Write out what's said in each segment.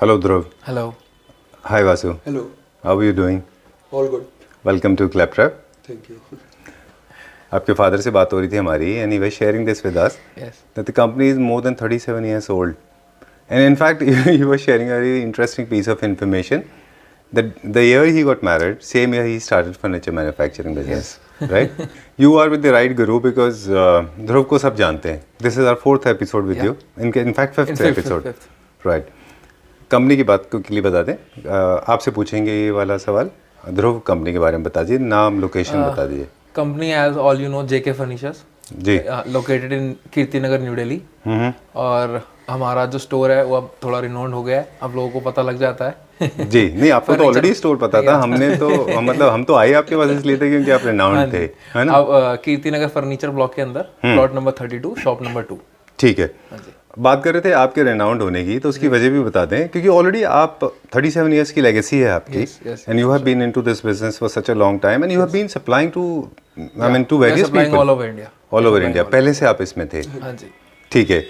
Hello Dhruv. Hello. Hi Vasu. Hello. How are you doing? All good. Welcome to Claptrap. Thank you. आपके father से बात हो रही थी हमारी and he was sharing this with us Yes. that the company is more than 37 years old. And in fact, he was sharing a really interesting piece of information that the year he got married, same year he started furniture manufacturing business. Right? You are with the right guru because Dhruv को सब जानते हैं. This is our 4th episode with you. In fact, 5th episode. Fifth. Right. Company की बात को clear बता दें. आपसे पूछेंगे ये वाला सवाल. ध्रुव कंपनी के बारे में बता दीजिए, नाम लोकेशन बता दीजिए. Company, as all you know, JK Furnitures. जी. Located in Kirti Nagar, new Delhi. और हमारा जो स्टोर है वो अब थोड़ा रिनोव्ड हो गया है. अब लोगों को पता लग जाता है. जी. नहीं, आपको तो ऑलरेडी स्टोर पता था. हमने तो मतलब हम तो आए आपके पास इसलिए थे क्योंकि आप रिनाउंड थे, है ना? अब कीर्ति नगर फर्नीचर ब्लॉक के अंदर प्लॉट नंबर 32, शॉप नंबर 2. ठीक है. बात कर रहे थे आपके रेनाउंड होने की, तो उसकी वजह भी बता दें क्योंकि ऑलरेडी आप 37 इयर्स की लेगेसी है आपकी and you have been into this business for such a long time and you have been supplying to I mean to various people all over India. All over India. पहले से आप इसमें थे. हाँ जी. ठीक है.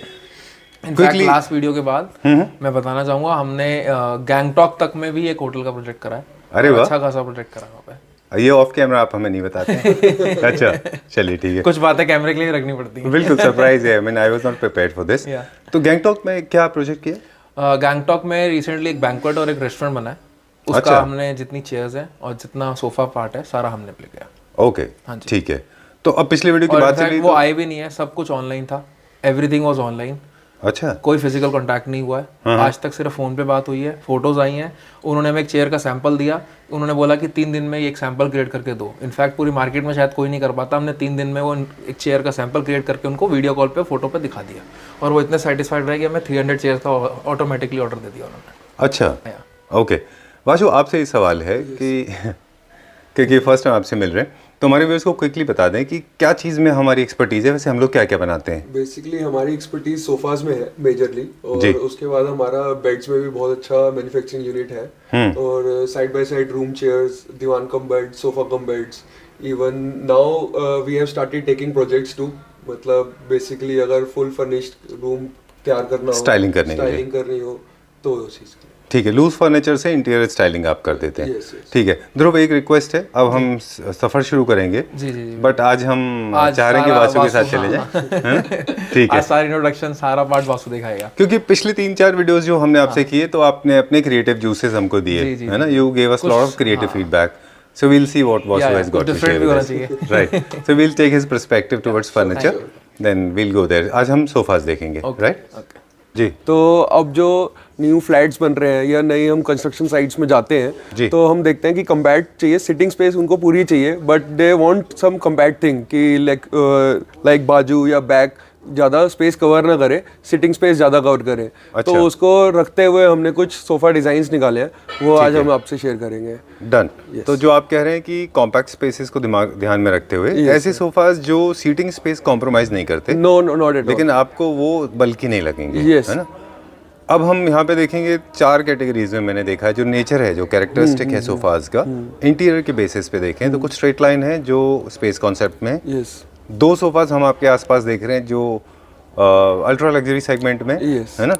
इनफैक्ट लास्ट वीडियो के बाद मैं बताना चाहूंगा हमने गैंगटॉक तक में भी एक होटल का प्रोजेक्ट करा है. अरे वाह. अच्छा खासा प्रोजेक्ट करा वहाँ पे. ये ऑफ कैमरा आप हमें नहीं बताते. अच्छा, चलिए ठीक है. कुछ बातें कैमरे के लिए रखनी पड़ती हैं. बिल्कुल सरप्राइज है. I mean I was not prepared for this. तो गैंगटॉक में क्या प्रोजेक्ट किया? गैंगटॉक में रिसेंटली एक बैंक्वेट और एक रेस्टोरेंट बना है. उसका हमने जितनी चेयर्स हैं और जितना सोफा पार्ट है सारा हमने प्ले किया. ओके, ठीक है. तो अब पिछले वीडियो की बात चली वो आए भी नहीं है, सब कुछ ऑनलाइन था. Everything was online. अच्छा. कोई फिजिकल कांटेक्ट नहीं हुआ है. आज तक सिर्फ फोन पे बात हुई है. फोटोज आई हैं. उन्होंने हमें एक चेयर का सैंपल दिया. उन्होंने बोला कि 3 दिन में ये एक सैंपल क्रिएट करके दो. इनफैक्ट पूरी मार्केट में शायद कोई नहीं कर पाता. हमने 3 दिन में वो एक चेयर का सैंपल क्रिएट करके उनको वीडियो कॉल पे फोटो पे दिखा दिया और वो इतने सेटिस्फाइड रहे कि हमें 300 चेयर का ऑटोमेटिकली ऑर्डर दे दिया उन्होंने. अच्छा. ओके. वाशु, आपसे ये सवाल है कि क्योंकि फर्स्ट टाइम आपसे मिल रहे हैं तो हमारे व्यूअर्स को क्विकली बता दें कि क्या चीज़ में हमारी एक्सपर्टीज़ है. वैसे हम लोग क्या क्या बनाते हैं? बेसिकली हमारी एक्सपर्टीज सोफाज में है मेजरली, और उसके बाद हमारा बेड्स में भी बहुत अच्छा मैन्युफैक्चरिंग यूनिट है. और side by side room chairs, divan cum bed, sofa cum beds. Even now we have started taking projects too. मतलब बेसिकली अगर फुल फर्निश्ड रूम तैयार करना हो, स्टाइलिंग करनी हो तो उस चीज़ की. ठीक है. लूज फर्नीचर से इंटीरियर स्टाइलिंग आप कर देते हैं. ठीक है. ध्रुव, एक रिक्वेस्ट है. अब हम सफर शुरू करेंगे. जी. बट आज हम चाह रहे हैं कि वासु के साथ चले जाएं. ठीक है. आज सारी इंट्रोडक्शन सारा पार्ट वासु दिखाएगा क्योंकि पिछले 3-4 वीडियोस जो हमने आपसे किए तो आपने अपने क्रिएटिव जूसेस हमको दिए, है ना? You gave us lot of creative feedback. So we'll see what Vasu has got to share with us. Right. So we'll take his perspective towards furniture. Then we'll go there. आज हम sofas देखेंगे. Right? जी. तो अब जो new flats बन रहे हैं या नई हम कंस्ट्रक्शन साइट्स में जाते हैं तो हम देखते हैं कि कम्पैक्ट चाहिए. सिटिंग स्पेस उनको पूरी चाहिए but they want some compact thing कि लाइक बाजू या बैक ज़्यादा स्पेस कवर ना करे, सिटिंग स्पेस ज़्यादा कवर करे. अच्छा. तो उसको रखते हुए हमने कुछ सोफ़ा डिज़ाइंस निकाले हैं, वो आज हम आपसे शेयर करेंगे. डन. तो जो आप कह रहे हैं कि कॉम्पैक्ट स्पेसेस को ध्यान में रखते हुए ऐसे सोफाज जो सीटिंग स्पेस कॉम्प्रोमाइज नहीं करते. No not at all. लेकिन आपको वो बल्कि नहीं लगेंगे, है ना? अब हम यहाँ पे देखेंगे 4 कैटेगरीज में मैंने देखा है. जो नेचर है, जो कैरेक्टरिस्टिक है सोफाज का, इंटीरियर के बेसिस पे देखें तो कुछ स्ट्रेट लाइन है जो स्पेस कॉन्सेप्ट में. 2 सोफाज हम आपके आसपास देख रहे हैं जो अल्ट्रा लग्जरी सेगमेंट में, है ना?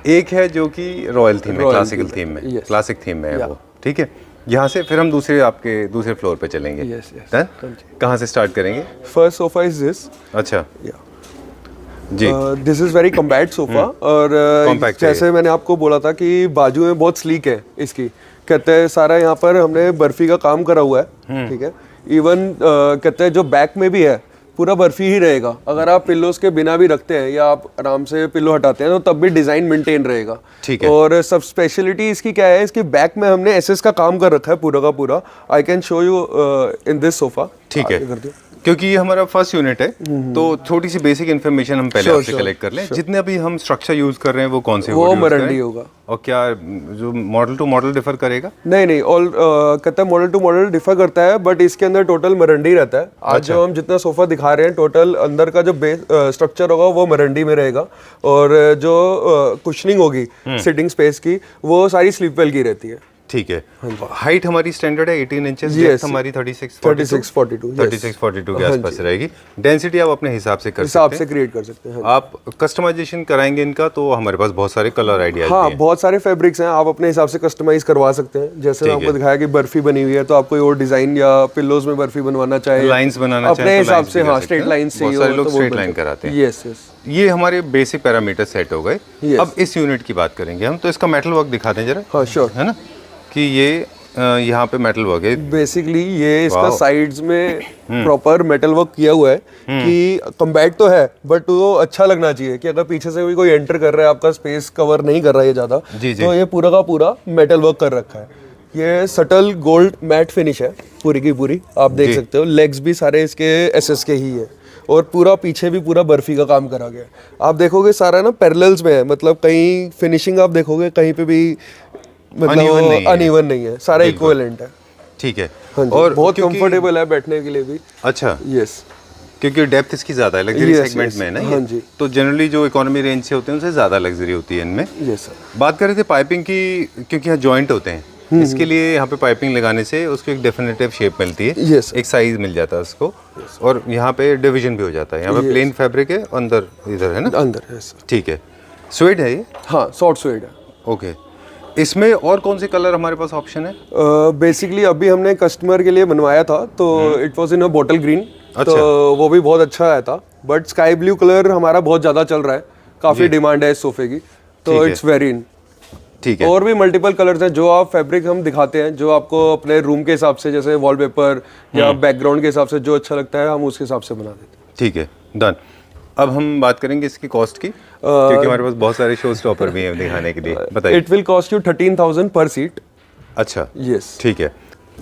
एक है जो कि रॉयल थीम है, क्लासिकल थीम में, क्लासिक थीम में है वो. ठीक है. यहाँ से फिर हम दूसरे फ्लोर पे चलेंगे. कहाँ से स्टार्ट करेंगे? First sofa is this. अच्छा. जी. This is very compact sofa. और जैसे मैंने आपको बोला था कि बाजू में बहुत स्लीक है इसकी. कहते हैं सारा यहाँ पर हमने बर्फी का काम करा हुआ है. ठीक है. इवन कहते हैं जो बैक में भी है पूरा बर्फी ही रहेगा. अगर आप पिल्लोस के बिना भी रखते हैं या आप आराम से पिल्लो हटाते हैं तो तब भी डिजाइन मेंटेन रहेगा. ठीक है. और सब स्पेशलिटी इसकी क्या है, इसकी बैक में हमने एसएस का काम कर रखा है पूरा का पूरा. I can show you in this sofa. ठीक है. क्योंकि ये हमारा फर्स्ट यूनिट है तो छोटी सी बेसिक इन्फॉर्मेशन हम पहले आपसे कलेक्ट कर लें. जितने भी हम स्ट्रक्चर यूज कर रहे हैं वो कौन से? वो मरंडी होगा. और क्या जो मॉडल टू मॉडल डिफर करेगा? नहीं ऑल कहता है मॉडल टू मॉडल डिफर करता है बट इसके अंदर टोटल मरंडी रहता है. आज जो हम जितना सोफा दिखा रहे हैं टोटल अंदर का जो बेस स्ट्रक्चर होगा वो मरंडी में रहेगा. और जो कुशनिंग होगी सिटिंग स्पेस की वो सारी स्लीप वेल की रहती है. ठीक है। हाइट हमारी स्टैंडर्ड है 18 इंचेस, डेप्थ हमारी 36-42 के आसपास रहेगी। डेंसिटी आप अपने हिसाब से क्रिएट कर सकते हैं। आप कस्टमाइजेशन कराएंगे इनका तो हमारे पास बहुत सारे कलर आइडियाज हाँ, बहुत सारे फैब्रिक्स हैं, आप अपने हिसाब से कस्टमाइज करवा सकते हैं। जैसे आपको दिखाया कि बर्फी बनी हुई है, तो आप कोई और डिजाइन या पिल्लोज में बर्फी बनवाना चाहे, लाइंस बनाना अपने हिसाब से, हाँ, स्ट्रेट लाइन से, सारे लोग स्ट्रेट लाइन कराते हैं। यस यस, ये हमारे बेसिक पैरामीटर सेट हो गए। अब इस यूनिट की बात करेंगे हम, तो इसका मेटल वर्क दिखा दें जरा। हाँ श्योर, है ना, कि ये यहाँ पे मेटल वर्क है बेसिकली। ये इसका साइड्स में प्रॉपर मेटल वर्क किया हुआ है कि कम्बैट तो है बट वो अच्छा लगना चाहिए कि अगर पीछे से कोई एंटर कर रहा है, आपका स्पेस कवर नहीं कर रहा है ज्यादा, तो ये पूरा का पूरा मेटल वर्क कर रखा है। ये सटल गोल्ड मैट फिनिश है पूरी की पूरी, आप देख सकते हो। लेग्स भी सारे इसके एसएस के ही है और पूरा पीछे भी पूरा बर्फी का काम करा गया है। आप देखोगे सारा ना पैरेलल्स में है, मतलब कहीं फिनिशिंग आप देखोगे कहीं पे भी मतलब अनइवन नहीं है, सारा इक्विवेलेंट है। ठीक है। हाँ जी, और बहुत कंफर्टेबल है बैठने के लिए भी। अच्छा, यस, क्योंकि डेप्थ इसकी ज्यादा है, लग्जरी सेगमेंट में है ना। हाँ जी, तो जनरली जो इकोनॉमी रेंज से होते हैं उनसे ज्यादा लग्जरी होती है इनमें। Yes sir. बात कर रहे थे पाइपिंग की, क्योंकि यहाँ जॉइंट होते हैं, इसके लिए यहाँ पे पाइपिंग लगाने से उसको एक डेफिनेटिव शेप मिलती है, एक साइज मिल जाता है उसको, और यहाँ पे डिवीजन भी हो जाता है। यहाँ पे प्लेन फैब्रिक है, अंदर इधर है ना, अंदर है सर। ठीक है। स्वेड है ये? हाँ, सॉफ्ट स्वेड है। ओके। इसमें और कौन से कलर हमारे पास ऑप्शन है? बेसिकली अभी हमने कस्टमर के लिए बनवाया था, तो it was in a bottle green, तो वो भी बहुत अच्छा आया था। बट स्काई ब्लू कलर हमारा बहुत ज़्यादा चल रहा है, काफ़ी डिमांड है इस सोफे की, तो इट्स वेरी इन। ठीक है। और भी मल्टीपल कलर्स हैं जो आप फैब्रिक हम दिखाते हैं, जो आपको अपने रूम के हिसाब से, जैसे वॉलपेपर या बैकग्राउंड के हिसाब से जो अच्छा लगता है, हम उसके हिसाब से बना देते हैं। ठीक है, डन। अब हम बात करेंगे इसकी कॉस्ट की, क्योंकि हमारे पास बहुत सारे शो स्टॉपर भी हैं दिखाने के लिए। बताइए। इट विल कॉस्ट यू 13,000 पर सीट। अच्छा, यस, ठीक है।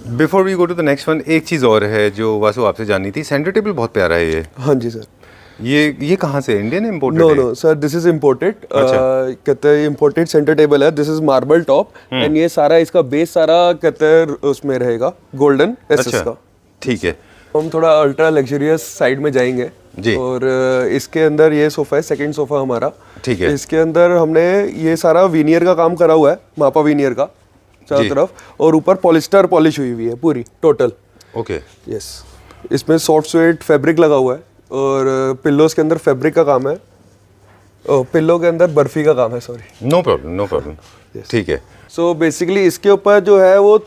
Before we go to the next one, एक चीज़ और है जो वासु आपसे जाननी थी। सेंटर टेबल बहुत प्यारा है ये। हाँ जी सर। ये कहाँ से, Indian imported? No sir, this is imported. कहते हैं इम्पोर्टेड सेंटर टेबल है। This is marble top and ये सारा इसका बेस सारा कहते हैं उसमें रहेगा गोल्डन एसएस का। ठीक है। हम थोड़ा अल्ट्रा लग्जरियस साइड में जाएंगे जी। और इसके अंदर ये सोफा है, सेकंड सोफा हमारा। ठीक है। इसके अंदर हमने ये सारा वीनियर का काम करा हुआ है, मापा वीनियर का चारों तरफ, और ऊपर पॉलिस्टर पॉलिश हुई हुई है पूरी टोटल। ओके। यस, इसमें सॉफ्ट स्वेट फैब्रिक लगा हुआ है और पिल्लोज के अंदर फैब्रिक का काम है, पिल्लो के अंदर बर्फी का काम है। Sorry, no problem, no problem. ठीक है। सो बेसिकली इसके ऊपर जो है वो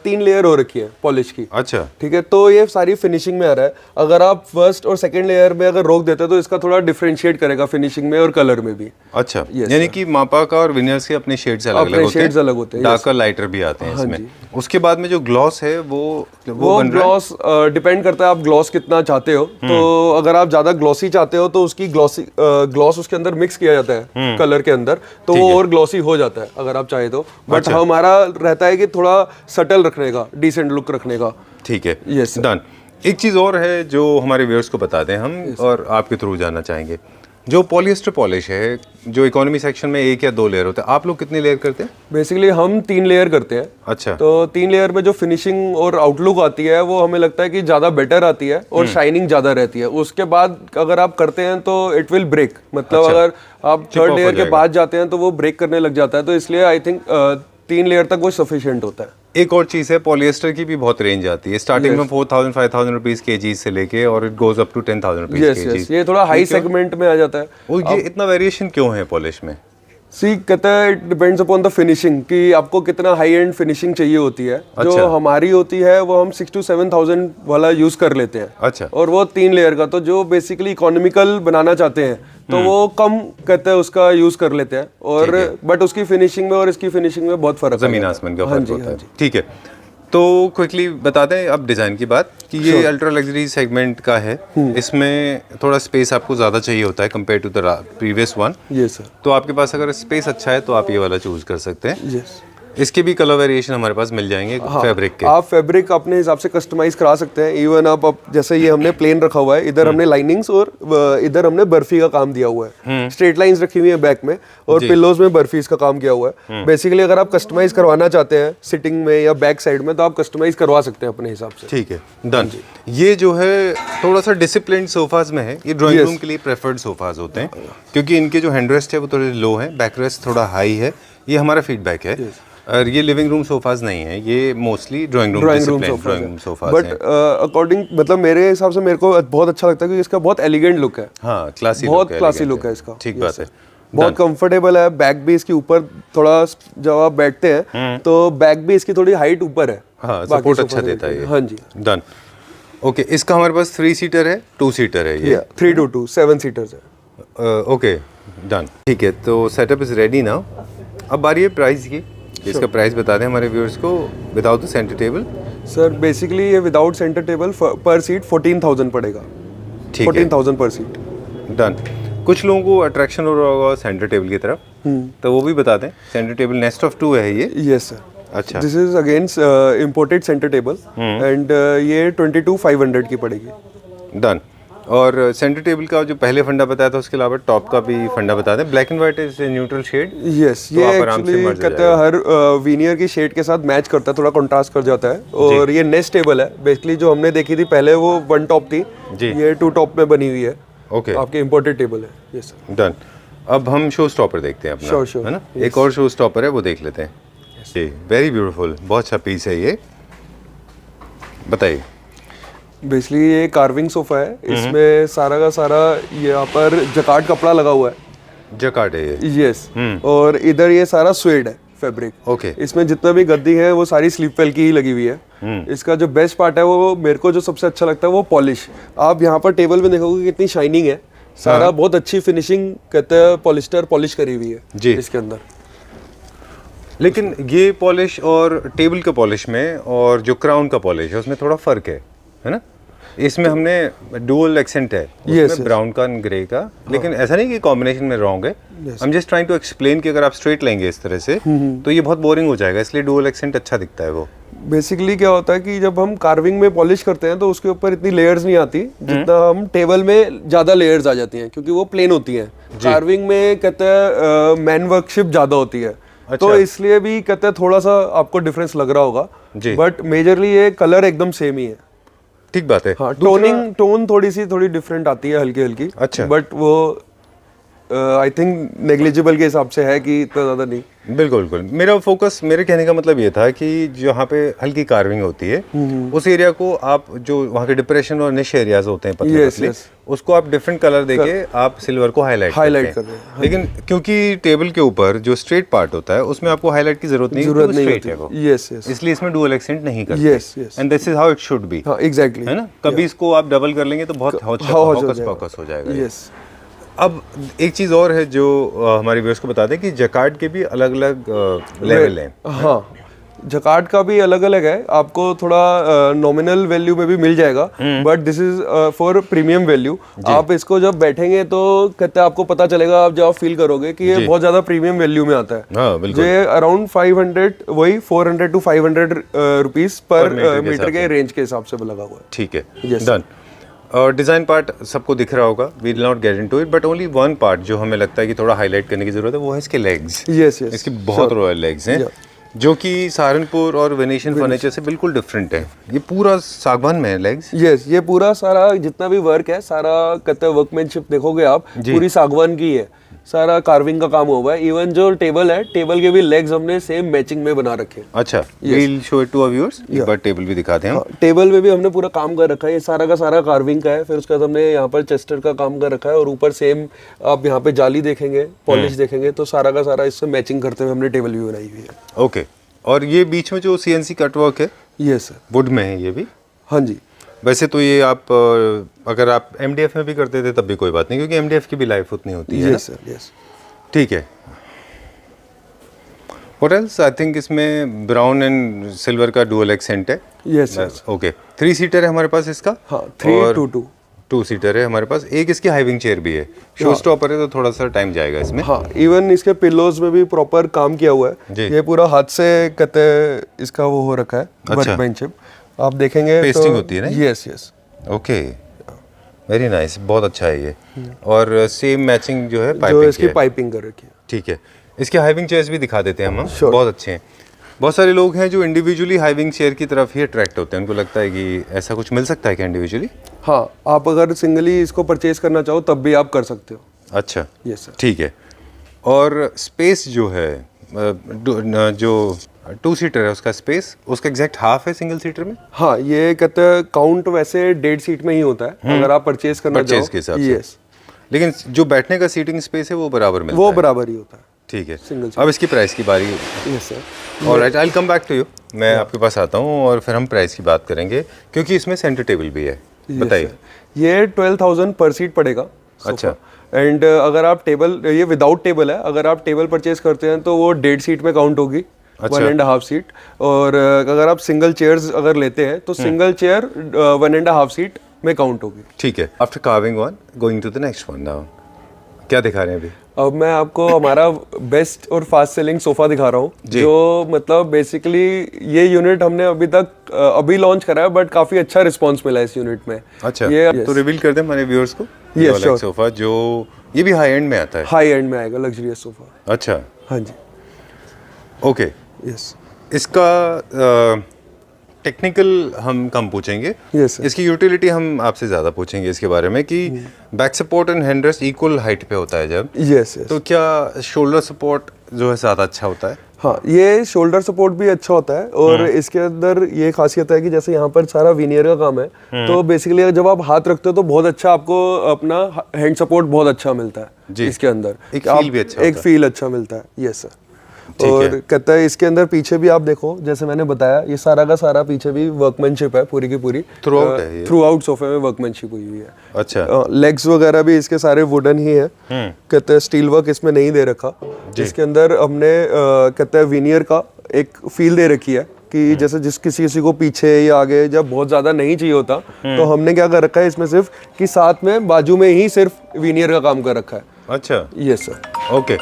3 लेयर हो रखी है पॉलिश की। अच्छा, ठीक है, तो ये सारी फिनिशिंग में आ रहा है। अगर आप फर्स्ट और सेकंड लेयर में अगर रोक देते तो इसका थोड़ा डिफरेंशिएट करेगा फिनिशिंग में और कलर में भी। अच्छा, यानी कि मापा का और विनियर्स के अपने शेड्स अलग होते हैं, डार्कर लाइटर भी आते हैं इसमें। उसके बाद में जो ग्लॉस है वो ग्लॉस डिपेंड करता है आप ग्लॉस कितना चाहते हो। तो अगर आप ज्यादा ग्लॉसी चाहते हो तो उसकी ग्लॉस उसके अंदर मिक्स किया जाता है कलर के अंदर, तो वो और ग्लॉसी हो जाता है अगर आप चाहे तो। बट हमारा रहता है कि थोड़ा सटल रखने का, डिसेंट लुक रखने का। ठीक है, यस डन। एक चीज़ और है जो हमारे व्यूअर्स को बता दें हम, और आपके थ्रू जानना चाहेंगे। जो पॉलिएस्टर पॉलिश है, जो इकोनॉमी सेक्शन में 1 या 2 लेयर होते हैं, आप लोग कितने लेयर करते हैं? बेसिकली हम 3 लेयर करते हैं। अच्छा। तो 3 लेयर में जो फिनिशिंग और आउटलुक आती है वो हमें लगता है कि ज़्यादा बेटर आती है और शाइनिंग ज़्यादा रहती है। उसके बाद अगर आप करते हैं तो इट विल ब्रेक, मतलब अगर आप 3rd लेयर के बाद जाते हैं तो वो ब्रेक करने लग जाता है। तो इसलिए आई थिंक 3 लेयर तक वो सफिशिएंट होता है। एक और चीज़ है, पॉलिएस्टर की भी बहुत रेंज आती है, स्टार्टिंग में 4,000-5,000 रुपीज़ केजी से लेके और it goes up to 10,000 rupees KG. ये थोड़ा हाई सेगमेंट में आ जाता है। और ये इतना वेरिएशन क्यों है पॉलिश में? सी कहता है it depends upon the finishing, कि आपको कितना हाई एंड फिनिशिंग चाहिए होती है। अच्छा। जो हमारी होती है वो हम 6,000 to 7,000 वाला यूज कर लेते हैं। अच्छा। और वो 3 लेयर का, तो जो बेसिकली इकोनॉमिकल बनाना चाहते हैं तो वो कम कहते हैं उसका यूज कर लेते हैं। और बट उसकी फिनिशिंग में और इसकी फिनिशिंग में बहुत फर्क है, जमीन आसमान का फर्क होता है। ठीक है, तो क्विकली बता दें अब डिज़ाइन की बात, कि ये अल्ट्रा लग्जरी सेगमेंट का है। इसमें थोड़ा स्पेस आपको ज़्यादा चाहिए होता है compare to the previous one. Yes sir. तो आपके पास अगर स्पेस अच्छा है तो आप ये वाला चूज कर सकते हैं। यस। इसके भी कलर वेरिएशन हमारे पास मिल जाएंगे फैब्रिक के। आप फैब्रिक अपने हिसाब से कस्टमाइज करा सकते हैं। इवन आप जैसे ये हमने प्लेन रखा हुआ है, इधर हमने लाइनिंग्स और इधर हमने बर्फी का काम दिया हुआ है। स्ट्रेट लाइंस रखी हुई है बैक में और पिल्लोज में बर्फीज का काम किया हुआ है। बेसिकली अगर आप कस्टमाइज करवाना चाहते हैं सिटिंग में या बैक साइड में, तो आप कस्टमाइज करवा सकते हैं अपने हिसाब से। ठीक है, डन। ये जो है थोड़ा सा डिसिप्लिन सोफाज में है। ये ड्राइंग रूम के लिए प्रेफर्ड सोफाज होते हैं, क्योंकि इनके जो हैंड रेस्ट है वो थोड़े लो है, बैक रेस्ट थोड़ा हाई है। ये हमारा फीडबैक है। और ये लिविंग रूम सोफाज नहीं है, ये mostly drawing room sofas but according मतलब मेरे हिसाब से मेरे को बहुत अच्छा लगता है क्योंकि इसका बहुत एलिगेंट लुक है। हाँ, क्लासी बहुत क्लासी लुक है इसका। ठीक बात है। बहुत कंफर्टेबल है, बैक भी इसके ऊपर थोड़ा, जब आप बैठते हैं तो बैक भी इसकी थोड़ी हाइट ऊपर है। हाँ, सपोर्ट अच्छा देता है ये। हाँ जी, डन। ओके, इसका हमारे पास 3 सीटर है, 2 सीटर है ये। 3 to 2 7 सीटर्स है। Okay, done. ठीक है, तो सेटअप इज रेडी नाउ। अब बारी है प्राइस की। इसका प्राइस बता दें हमारे व्यूअर्स को without the centre table. Sir basically ये विदाउट सेंटर टेबल पर सीट 14,000 पड़ेगा। ठीक है, 14,000 पर सीट। डन। कुछ लोगों को अट्रैक्शन हो रहा होगा सेंटर टेबल की तरफ, तो वो भी बता दें। सेंटर टेबल नेस्ट ऑफ 2 है ये। Yes sir. अच्छा, this is against imported centre table and ये 22,500 की पड़ेगी। डन। और सेंटर टेबल का जो पहले फंडा बताया था उसके अलावा टॉप का भी फंडा बता दें। Black and white is neutral shade. Yes, ये एक्चुअली कहते हैं हर वीनियर की शेड के साथ मैच करता है, थोड़ा कंट्रास्ट कर जाता है। और ये नेस्ट टेबल है बेसिकली, जो हमने देखी थी पहले वो 1 टॉप थी, ये 2 टॉप में बनी हुई है। ओके, आपके इम्पोर्टेड टेबल है। Yes sir. डन। अब हम शो स्टॉपर देखते हैं अपना। Sure. है ना, एक और शो स्टॉपर है वो देख लेते हैं। जी, वेरी ब्यूटीफुल, बहुत अच्छा पीस है ये। बताइए। बेसिकली ये कार्विंग सोफा है, इसमें सारा का सारा यहाँ पर जकार्ड कपड़ा लगा हुआ है। जकार्ड है ये। यस। और इधर ये सारा स्वेड है फैब्रिक। ओके। इसमें जितना भी गद्दी है वो सारी स्लीप वेल की ही लगी हुई है। इसका जो बेस्ट पार्ट है वो मेरे को जो सबसे अच्छा लगता है वो पॉलिश। आप यहाँ पर टेबल में देखोगे कितनी शाइनिंग है, सारा बहुत अच्छी फिनिशिंग कहते हैं पॉलिस्टर पॉलिश करी हुई है जी इसके अंदर। लेकिन ये पॉलिश और टेबल का पॉलिश में और जो क्राउन का पॉलिश है उसमें थोड़ा फर्क है ना। इसमें हमने डुअल एक्सेंट है, उसमें ब्राउन का ग्रे का। लेकिन ऐसा नहीं कि कॉम्बिनेशन में रॉन्ग है। I am just trying to explain कि अगर आप स्ट्रेट लेंगे इस तरह से तो ये बहुत बोरिंग हो जाएगा, इसलिए डुअल एक्सेंट अच्छा दिखता है वो। बेसिकली क्या होता है कि जब हम कार्विंग में पॉलिश करते हैं तो उसके ऊपर इतनी लेयर्स नहीं आती जितना हम टेबल में ज्यादा लेयर्स आ जाती हैं, क्योंकि वो प्लेन होती है। कार्विंग में कहते हैं मैन वर्कशिप ज्यादा होती है। अच्छा। तो इसलिए भी कहते हैं थोड़ा सा आपको डिफरेंस लग रहा होगा, बट मेजरली ये कलर एकदम सेम ही है। ठीक बात है। हाँ, टोन थोड़ी डिफरेंट आती है, हल्की हल्की। अच्छा। बट वो आई थिंक नेग्लिजिबल के हिसाब से है कि इतना ज़्यादा नहीं। बिल्कुल बिल्कुल। मेरा फोकस, मेरे कहने का मतलब ये था कि जहाँ पे हल्की कार्विंग होती है उस एरिया को आप, जो वहाँ के डिप्रेशन और निश एरियाज होते हैं पतले पतले, उसको आप डिफरेंट कलर देके आप सिल्वर को हाईलाइट कर रहे हैं। लेकिन क्योंकि टेबल के ऊपर जो स्ट्रेट पार्ट होता है उसमें आपको हाईलाइट की जरूरत नहीं है वो। यस, इसलिए इसमें डुअल एक्सेंट नहीं करते। And this is how it should be. Exactly, है ना। कभी इसको आप डबल कर लेंगे तो बहुत हॉकस पॉकस हो जाएगा। यस। अब एक चीज़ और है जो हमारे व्यूअर्स को बता दें कि जकार्ड के भी अलग अलग लेवल हैं। हाँ, जकार्ड का भी अलग अलग है, आपको थोड़ा नॉमिनल वैल्यू में भी मिल जाएगा, but this is for premium value. आप इसको जब बैठेंगे तो कहते हैं आपको पता चलेगा, आप जब फील करोगे कि ये बहुत ज्यादा प्रीमियम वैल्यू में आता है। हाँ, बिल्कुल। ये अराउंड 500, वही 400 to 500 रुपीज पर मीटर के रेंज के हिसाब से लगा हुआ है। ठीक है, डन। और डिज़ाइन पार्ट सबको दिख रहा होगा, we will not get into it, but only one part जो हमें लगता है कि थोड़ा हाईलाइट करने की जरूरत है वो है इसके लेग्स। यस, इसकी बहुत रॉयल लेग्स हैं, जो कि सहारनपुर और वेनेशियन फर्नीचर से बिल्कुल डिफरेंट है। ये पूरा सागवान में है लेग्स। यस, ये पूरा सारा जितना भी वर्क है, सारा कहते हैं वर्कमैनशिप देखोगे आप, पूरी सागवान की है, सारा कार्विंग का काम हुआ है। इवन जो टेबल है, टेबल के भी लेग्स हमने सेम मैचिंग में बना रखे हैं। अच्छा, we'll show it to our viewers. एक बार टेबल भी दिखाते हैं हम। टेबल में भी हमने पूरा काम कर रखा है, ये सारा का सारा कार्विंग का है। फिर उसके बाद हमने यहाँ पर चेस्टर का काम कर रखा है, और ऊपर सेम आप यहाँ पे जाली देखेंगे, पॉलिश देखेंगे, तो सारा का सारा इससे मैचिंग करते हुए हमने टेबल भी बनाई हुई है। ओके। और ये बीच में जो CNC कटवर्क है, ये सर वुड में है ये भी। हाँ जी। वैसे तो ये आप अगर आप MDF में भी करते थे तब भी कोई बात नहीं, क्योंकि MDF की भी लाइफ उतनी होती है। Yes sir, yes. ठीक है। What else? आई थिंक इसमें ब्राउन एंड सिल्वर का डुअल एक्सेंट है। Yes sir. ओके। 3 सीटर है हमारे पास इसका। हाँ, 3 to 2 2 सीटर है हमारे पास। एक इसकी हाइविंग चेयर भी है। शो स्टॉपर है तो थोड़ा सा टाइम जाएगा इसमें। हाँ, इवन इसके पिलोज में भी प्रॉपर काम किया हुआ है। ये पूरा हाथ से कहते हैं इसका वो हो रखा है, वर्कमैनशिप। आप देखेंगे पेस्टिंग होती है ना। Yes, yes. Okay, very nice, बहुत अच्छा है ये। और सेम मैचिंग जो है जो पाइपिंग इसकी पाइपिंग कर रखी है। ठीक है। इसके हाइविंग चेयर्स भी दिखा देते हैं हम। बहुत अच्छे हैं। बहुत सारे लोग हैं जो इंडिविजुअली हाइविंग चेयर की तरफ ही अट्रैक्ट होते हैं, उनको लगता है कि ऐसा कुछ मिल सकता है क्या इंडिविजुअली। हाँ, आप अगर सिंगली इसको परचेज करना चाहो तब भी आप कर सकते हो। अच्छा, यस सर। ठीक है। और स्पेस जो है, जो 2 सीटर है उसका स्पेस, उसका एग्जैक्ट हाफ है सिंगल सीटर में। हाँ, ये कहते हैं काउंट वैसे 1.5 सीट में ही होता है अगर आप परचेज करना चाहो। परचेज के हिसाब से। यस, लेकिन जो बैठने का सीटिंग स्पेस है वो बराबर मिलता वो है। बराबर ही होता है। ठीक है, Single अब इसकी प्राइस की बारी। Yes sir. Alright, I will come back to you. मैं आपके पास आता हूँ और फिर हम प्राइस की बात करेंगे, क्योंकि इसमें सेंटर टेबल भी है। बताइए। ये 12,000 पर सीट पड़ेगा। अच्छा। एंड अगर आप टेबल, ये विदाउट टेबल है, अगर आप टेबल परचेज करते हैं तो वो 1.5 सीट में काउंट होगी। अच्छा। 1.5 सीट। और अगर आप सिंगल चेयर्स अगर लेते हैं तो सिंगल चेयर 1.5 सीट में काउंट होगी। ठीक है, after carving one going to the next one now, क्या दिखा रहे हैं अभी? अब मैं आपको हमारा बेस्ट और फास्ट सेलिंग सोफा दिखा रहा हूँ, जो मतलब बेसिकली ये यूनिट हमने अभी लॉन्च करा है, बट काफी अच्छा रिस्पांस मिला है इस यूनिट में। अच्छा, ये तो रिवील कर दें हमारे व्यूअर्स को। Yes, ये वाला sure. सोफा जो ये भी हाई एंड में आता है। हाई एंड में आएगा, लग्जरियस सोफा। अच्छा, हाँ जी। ओके। यस इसका टेक्निकल हम कम पूछेंगे। Yes sir. इसकी यूटिलिटी हम आपसे ज़्यादा पूछेंगे इसके बारे में कि back support and hand rest equal height पे होता है जब, यस यस। तो क्या शोल्डर सपोर्ट जो है ज़्यादा अच्छा होता है? हाँ, ये शोल्डर सपोर्ट भी अच्छा होता है और इसके अंदर ये खासियत है कि जैसे यहाँ पर सारा विनियर का काम है, तो बेसिकली जब आप हाथ रखते हो तो बहुत अच्छा आपको अपना हैंड सपोर्ट बहुत अच्छा मिलता है जी। इसके अंदर। एक feel भी अच्छा एक होता है। फील अच्छा मिलता है। Yes sir. ठीक और है। कहता है इसके अंदर पीछे भी आप देखो, जैसे मैंने बताया, ये सारा का सारा पीछे भी वर्कमैनशिप है पूरी की पूरी। Throughout है ये? थ्रू आउट सोफे में वर्कमैनशिप हुई हुई है। अच्छा। लेग्स वगैरह भी इसके सारे वुडन ही है। कहते हैं स्टील वर्क इसमें नहीं दे रखा। इसके अंदर हमने कहते हैं विनियर का एक फील दे रखी है कि जैसे किसी को पीछे या आगे जब बहुत ज्यादा नहीं चाहिए होता, तो हमने क्या कर रखा है इसमें सिर्फ कि साथ में बाजू में ही सिर्फ विनियर का काम कर रखा है। अच्छा, यस सर। ओके।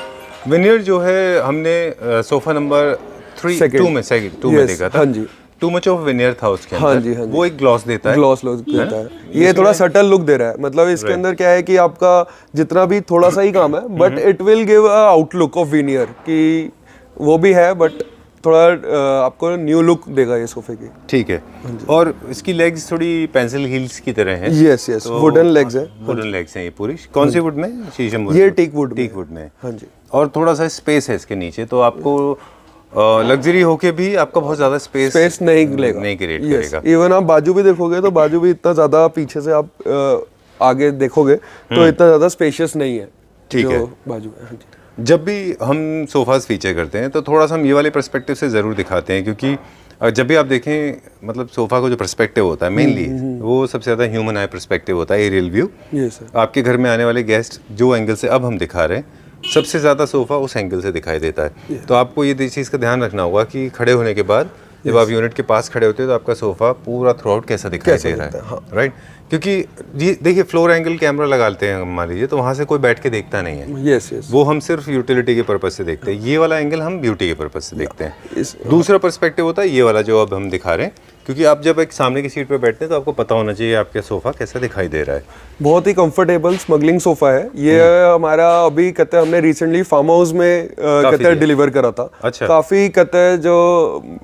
विनियर जो है हमने सोफा नंबर 2 में Yes, देखा था। हाँ जी। टू मच ऑफ विनियर था उसके अंदर। हाँ जी, हाँ जी। वो एक ग्लॉस देता है। ग्लॉस लुक देता है। ये थोड़ा सटल लुक दे रहा है, मतलब इसके अंदर क्या है कि आपका जितना भी थोड़ा सा ही काम है, but it will give a outlook of veneer, कि वो भी है बट थोड़ा आपको न्यू लुक देगा ये सोफे की। ठीक है। और इसकी लेग्स थोड़ी पेंसिल हील्स की तरह हैं। यस यस, वुडन लेग्स है। वुडन लेग्स हैं ये पूरी। कौन सी वुड में? शीशम वुड। ये टीक वुड में। टीक वुड में। हाँ जी। और थोड़ा सा स्पेस है इसके नीचे, तो आपको लग्जरी होके भी आपका बहुत ज्यादा स्पेस नहीं लेगा, नहीं क्रिएट करेगा। इवन आप बाजू भी देखोगे तो बाजू भी इतना ज्यादा पीछे से आप आगे देखोगे तो इतना ज्यादा स्पेशियस नहीं है। ठीक है। बाजू में। हाँ जी। जब भी हम सोफाज फीचर करते हैं तो थोड़ा सा हम ये वाले पर्सपेक्टिव से ज़रूर दिखाते हैं, क्योंकि जब भी आप देखें, मतलब सोफ़ा का जो पर्सपेक्टिव होता है मेनली वो सबसे ज़्यादा ह्यूमन आई पर्सपेक्टिव होता है, एरियल व्यू। Yes sir. आपके घर में आने वाले गेस्ट जो एंगल से अब हम दिखा रहे हैं, सबसे ज़्यादा सोफ़ा उस एंगल से दिखाई देता है। तो आपको ये चीज़ का ध्यान रखना होगा कि खड़े होने के बाद जब आप यूनिट के पास खड़े होते हो तो आपका सोफ़ा पूरा थ्रू आउट कैसा दिखाई दे रहा है। राइट, क्योंकि ये देखिए फ्लोर एंगल कैमरा लगा लेते हैं मान लीजिए, तो वहाँ से कोई बैठ के देखता नहीं है। Yes yes. वो हम सिर्फ यूटिलिटी के पर्पज से देखते हैं। ये वाला एंगल हम ब्यूटी के पर्पज से देखते हैं। दूसरा पर्सपेक्टिव होता है ये वाला जो अब हम दिखा रहे हैं, क्योंकि आप जब एक सामने की सीट पे बैठते हैं तो आपको पता होना चाहिए आपका सोफा कैसा दिखाई दे रहा है। बहुत ही कंफर्टेबल स्मगलिंग सोफा है ये। हमारा अभी कहते हैं हमने रिसेंटली फार्म हाउस में कहते हैं डिलीवर करा था। अच्छा। काफी कहते हैं जो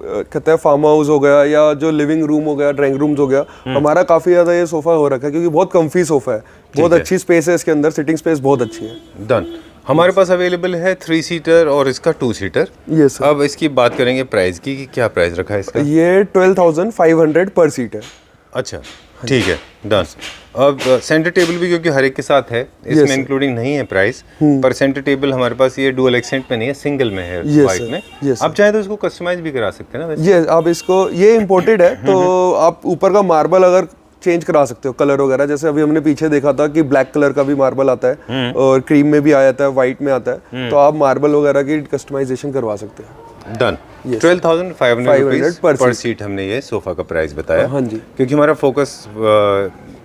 कहते हैं फार्म हाउस हो गया या जो लिविंग रूम हो गया, ड्राइंग रूम्स हो गया, हमारा काफी ज्यादा ये सोफा हो रखा है, क्योंकि बहुत कम्फी सोफा है। बहुत अच्छी स्पेस है इसके अंदर, सिटिंग स्पेस बहुत अच्छी है। डन। हमारे पास अवेलेबल है 3 सीटर और इसका 2 सीटर। Yes sir. अब इसकी बात करेंगे प्राइस की कि क्या प्राइस रखा है इसका? ये 12,500 पर सीट है। अच्छा, ठीक है, डन। अब सेंटर टेबल भी क्योंकि हर एक के साथ है, इसमें इंक्लूडिंग नहीं है प्राइस, पर सेंटर टेबल हमारे पास ये डुअल एक्सेंट में नहीं है, सिंगल में है, वाइट में। आप चाहे तो इसको कस्टमाइज भी करा सकते हैं ना वैसे। ये आप इसको, ये इम्पोर्टेड है तो आप ऊपर का मार्बल अगर चेंज करा सकते हो, कलर वगैरह। जैसे अभी हमने पीछे देखा था कि ब्लैक कलर का भी मार्बल आता है और क्रीम में भी आ जाता है, व्हाइट में आता है, तो आप मार्बल वगैरह की कस्टमाइजेशन करवा सकते हैं। डन। 12,500 पर सीट हमने ये सोफा का प्राइस बताया। हाँ जी। क्योंकि हमारा फोकस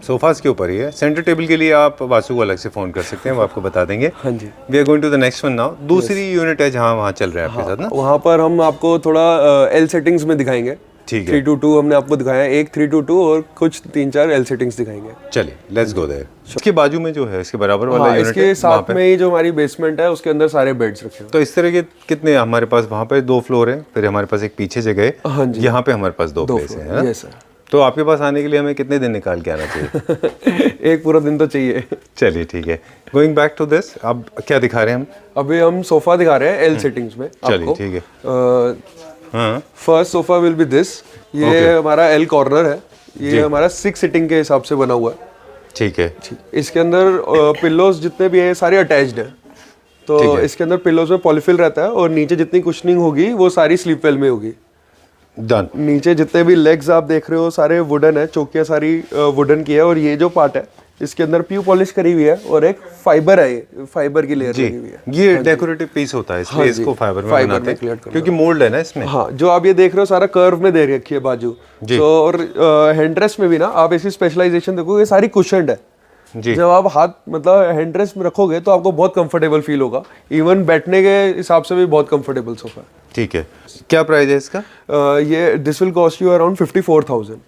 सोफास के ऊपर ही है। सेंटर टेबल के लिए आप वासु को अलग से फोन कर सकते हैं, वो आपको बता देंगे। हाँ जी। We are going to the next one now. दूसरी यूनिट है जहाँ वहाँ चल रहा है आपके साथ ना, वहाँ पर हम आपको थोड़ा एल सेटिंग्स में दिखाएंगे। ठीक है। 322 हमने आपको दिखाया, एक 322 और कुछ 3-4 एल सेटिंग्स दिखाएंगे। चलिए लेट्स गो देयर। इसके बाजू में जो है, इसके बराबर वाला यूनिट इसके साथ में ही जो हमारी बेसमेंट है उसके अंदर सारे बेड्स रखे हैं। तो इस तरह के कितने हमारे पास, वहाँ पे 2 फ्लोर है, फिर हमारे पास एक पीछे जगह है, हाँ जी। यहाँ पे हमारे पास 2 प्लेस है ना? Yes sir. तो आपके पास आने के लिए हमें कितने दिन निकाल के आना चाहिए? एक पूरा दिन तो चाहिए। चलिए ठीक है। गोइंग बैक टू दिस, अब क्या दिखा रहे हैं हम? अभी हम सोफा दिखा रहे हैं एल सेटिंग्स में चलिए आपको। ठीक है। हाँ first sofa will be this, ये हमारा एल कॉर्नर है, ये हमारा 6 सीटिंग के हिसाब से बना हुआ है। ठीक है। इसके अंदर पिल्लोज जितने भी है सारे अटैच्ड है, तो इसके अंदर पिल्लोज में पॉलीफिल रहता है और नीचे जितनी कुशनिंग होगी वो सारी स्लीप वेल में होगी। डन। नीचे जितने भी लेग्स आप देख रहे हो सारे वुडन है, चौकियाँ सारी वुडन की है, और ये जो पार्ट है इसके अंदर प्यू पॉलिश करी हुई है और एक फाइबर है, ये फाइबर की लेयर लगी हुई है। ये डेकोरेटिव पीस होता है इसलिए इसको फाइबर में बनाते हैं क्योंकि मोल्ड है ना इसमें। हाँ, जो आप ये देख रहे हो सारा कर्व में दे रखी है बाजू। तो और हैंड रेस्ट में भी ना आप ऐसी स्पेशलाइजेशन देखोगे, सारी कुशन्ड है। जी। जब आप हाथ मतलब हैंड रेस्ट में रखोगे तो आपको बहुत कंफर्टेबल फील होगा, इवन बैठने के हिसाब से भी बहुत कंफर्टेबल सोफा है। ठीक है। क्या प्राइस है इसका? ये this will cost you around 54,000।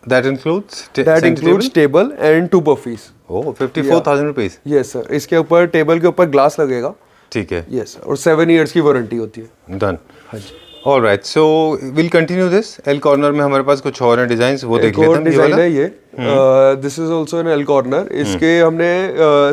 That includes That includes table and 2 puffies. Oh, 54,000 rupees. Yes sir. इसके ऊपर टेबल के ऊपर ग्लास लगेगा। ठीक है। Yes sir. और 7 years की वारंटी होती है। Done. हाँ जी। All right. So we'll continue this. L corner में हमारे पास कुछ और हैं डिजाइन्स, वो देख लेते हैं। डिजाइन है ये। This is also an L corner. इसके हमने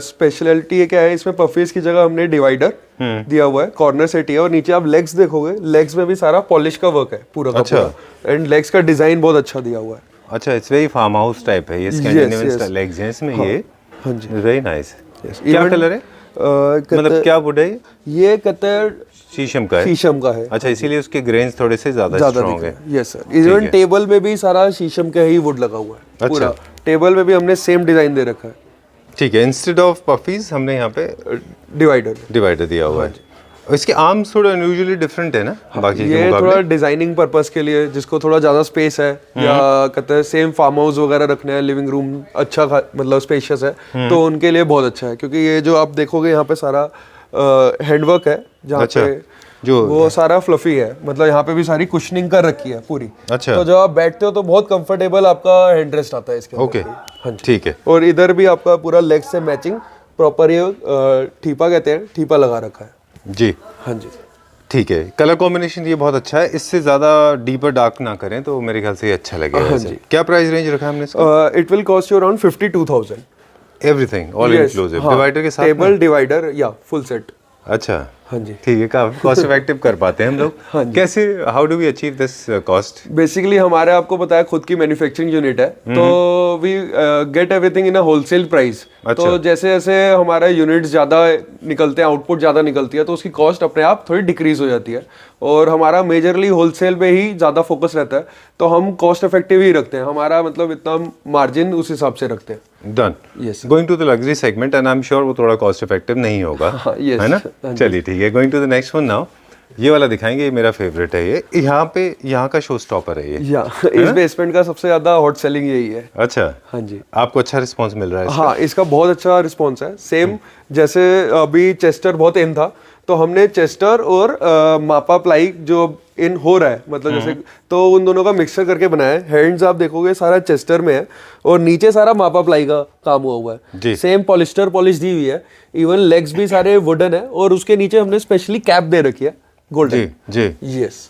स्पेशलिटी क्या है, इसमें पफीज की जगह हमने डिवाइडर दिया हुआ है, कॉर्नर सेट ही है, और नीचे आप लेग्स देखोगे, लेग्स में भी सारा पॉलिश का वर्क है पूरा का पूरा, एंड लेग्स का डिजाइन बहुत अच्छा दिया हुआ है। अच्छा, it's very farm house type है ये, स्कैंडिनेवियन स्टाइल लेग्स हैं इसमें। ये हाँ जी, वेरी नाइस। क्या कलर है, मतलब क्या वुड है ये? कतर शीशम का है। शीशम का है। अच्छा, इसीलिए उसके ग्रेन्स थोड़े से ज्यादा स्ट्रांग है। Yes sir. इवन टेबल में भी सारा शीशम का ही वुड लगा हुआ है पूरा। टेबल में भी हमने सेम डिजाइन दे रखा है। ठीक है। इंस्टेड ऑफ पफीज हमने यहाँ पे डिवाइडर दिया हुआ है। इसके आर्म्स थोड़ा अनयूजुअली डिफरेंट है ना बाकी के मुकाबले। थोड़ा डिजाइनिंग पर्पस के लिए, जिसको थोड़ा ज्यादा स्पेस है या कहते हैं सेम फार्म हाउस वगैरह रखना है, लिविंग रूम अच्छा मतलब स्पेशियस है, तो उनके लिए बहुत अच्छा है। क्योंकि ये जो आप देखोगे यहाँ पे सारा हैंडवर्क है, जहाँ पे जो वो सारा फ्लफी है, मतलब यहाँ पे भी सारी कुशनिंग कर रखी है पूरी। अच्छा। तो जब आप बैठते हो तो बहुत कंफर्टेबल आपका हैंड रेस्ट आता है इसके अंदर। ओके। हाँ ठीक है। और इधर भी आपका पूरा लेग से मैचिंग प्रॉपर ये ठीपा कहते हैं, ठीपा लगा रखा है जी। हाँ जी। ठीक है। कलर कॉम्बिनेशन ये बहुत अच्छा है, इससे ज्यादा डीपर डार्क ना करें तो मेरे ख्याल से ये अच्छा लगेगा। हाँ जी। क्या प्राइस रेंज रखा है हमने इसका? It will cost you around 52,000। Everything all inclusive, divider के साथ? टेबल डिवाइडर या फुल सेट। अच्छा। हाँ जी। ठीक है। काफी कॉस्ट इफेक्टिव कर पाते हैं हम लोग। हाँ जी। कैसे, how do we achieve this cost? Basically हमारे आपको पता है खुद की मैन्युफैक्चरिंग यूनिट है, तो we get everything in a wholesale price. तो जैसे जैसे हमारा यूनिट्स ज़्यादा निकलते हैं, आउटपुट ज़्यादा निकलती है, तो उसकी कॉस्ट अपने आप थोड़ी डिक्रीज हो जाती है। और हमारा मेजरली होलसेल पे ही ज़्यादा फोकस रहता है, तो हम कॉस्ट इफेक्टिव ही रखते हैं। हमारा मतलब इतना मार्जिन उस हिसाब से रखते हैं। Done. Yes, going to the luxury segment and I am sure वो थोड़ा कॉस्ट इफेक्टिव नहीं होगा। yes, है ना? चलिए ठीक है। Going to the next one now. ये वाला दिखाएंगे, ये मेरा फेवरेट है। ये यहाँ का शो स्टॉपर है ये। इस बेसमेंट का सबसे ज्यादा हॉट सेलिंग यही है। अच्छा। हाँ जी। आपको अच्छा रिस्पांस मिल रहा है इसका? हाँ, इसका बहुत अच्छा रिस्पांस है। सेम जैसे अभी चेस्टर बहुत इन था, तो हमने चेस्टर और मापा प्लाई जो इन हो रहा है, मतलब जैसे, तो उन दोनों का मिक्सचर करके बनाया है। हैंड्स आप देखोगे सारा चेस्टर में है और नीचे सारा मापा प्लाई का काम हुआ है। सेम पॉलिस्टर पॉलिश दी हुई है, इवन लेग्स भी सारे वुडन है, और उसके नीचे हमने स्पेशली कैप दे रखी है गोल्डन। जी। यस।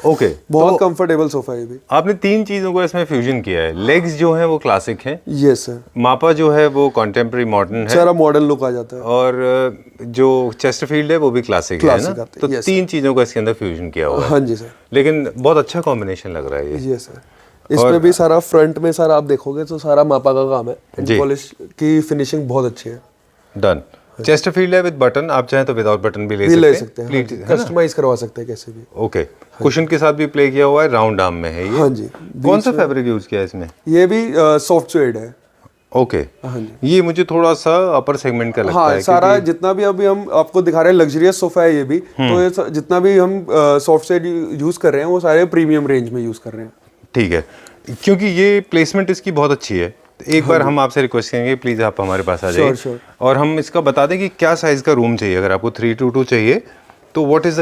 ओके। बहुत कंफर्टेबल सोफा है ये भी। आपने 3 चीजों को इसमें फ्यूजन किया है। लेग्स जो है वो क्लासिक है, यस सर। मापा जो है वो कंटेम्प्रेरी मॉडर्न है, सारा मॉडर्न लुक आ जाता है, और जो चेस्टरफील्ड है वो भी क्लासिक है ना? तो 3 चीजों का इसके अंदर फ्यूजन किया हुआ है। हाँ जी सर। लेकिन बहुत अच्छा कॉम्बिनेशन लग रहा है ये। Yes sir. इसमें भी सारा फ्रंट में सारा आप देखोगे तो सारा मापा का काम है, पॉलिश की फिनिशिंग बहुत अच्छी है। डन। चेस्टरफील्ड है विद बटन, आप चाहें तो विदाउट बटन भी ले सकते हैं। कस्टमाइज करवा सकते हैं कैसे भी। ओके। कुशन के साथ भी प्ले किया हुआ है, राउंड आर्म में है ये। हाँ जी। कौन सा फैब्रिक यूज किया है इसमें? ये भी सॉफ्ट स्वेड है। ओके। हाँ जी। ये मुझे थोड़ा सा अपर सेगमेंट का लगता हाँ, है। सारा जितना भी अभी हम आपको दिखा रहे हैं लग्जरियस सोफा है ये भी, तो ये जितना भी हम सॉफ्ट स्वेड यूज कर रहे हैं वो सारे प्रीमियम रेंज में यूज कर रहे हैं। ठीक है। क्योंकि ये प्लेसमेंट इसकी बहुत अच्छी है, एक बार हम आपसे रिक्वेस्ट करेंगे प्लीज आप हमारे पास आ जाइए, और हम इसका बता दें कि क्या साइज का रूम चाहिए। अगर आपको 3x2 चाहिए तो what is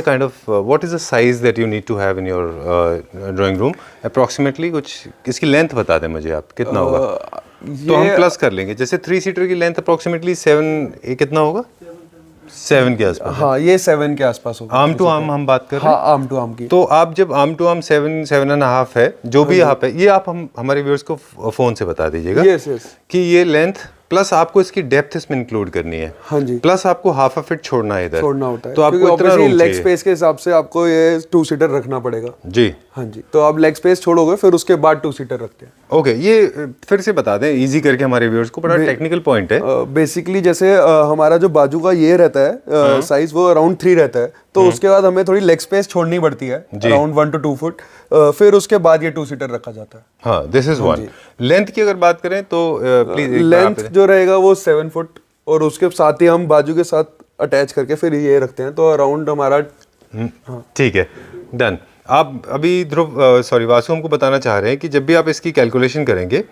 the size that you need to have in your drawing room approximately? कुछ इसकी लेंथ बता दें मुझे आप, कितना होगा? तो हम प्लस कर लेंगे। जैसे 3 सीटर की लेंथ अप्रॉक्सीमेटली 7 कितना होगा? 7 के आसपास। हाँ, ये 7 के आसपास होगा। आर्म टू आर्म हम बात कर रहे हैं। हाँ, आर्म टू आर्म की। तो आप जब आर्म टू आर्म 7.5 है, जो भी यहाँ पे, ये आप हमारे व्यूअर्स को फोन से बता दीजिएगा यस यस कि ये लेंथ प्लस आपको इसकी डेप्थ इसमें इंक्लूड करनी है, हाँ जी, प्लस आपको हाफ अ फीट छोड़ना है इधर, छोड़ना होता है, तो आपको क्योंकि इतना रूम लेग चाहिए स्पेस के हिसाब से आपको ये 2 सीटर रखना पड़ेगा जी। हाँ जी, तो आप लेग स्पेस छोड़ोगे फिर उसके बाद 2 सीटर रखते हैं। ओके, ये फिर से बता दें इजी करके हमारे व्यूअर्स को, बड़ा टेक्निकल पॉइंट है। बेसिकली जैसे हमारा जो बाजू का ये रहता है साइज, वो अराउंड 3 रहता है, तो उसके बाद हमें थोड़ी लेग स्पेस छोड़नी पड़ती है अराउंड 1 to 2 फुट, फिर उसके बाद ये 2 सीटर रखा जाता है। हाँ, दिस इज वन। लेंथ की अगर बात करें तो प्लीज लेंथ जो रहेगा वो 7 फुट, और उसके साथ ही हम बाजू के साथ अटैच करके फिर ये रखते हैं, तो अराउंड हमारा ठीक है, डन। आप अभी ध्रुव सॉरी वासु हमको बताना चाह रहे हैं कि जब भी आप इसकी कैलकुलेशन करेंगे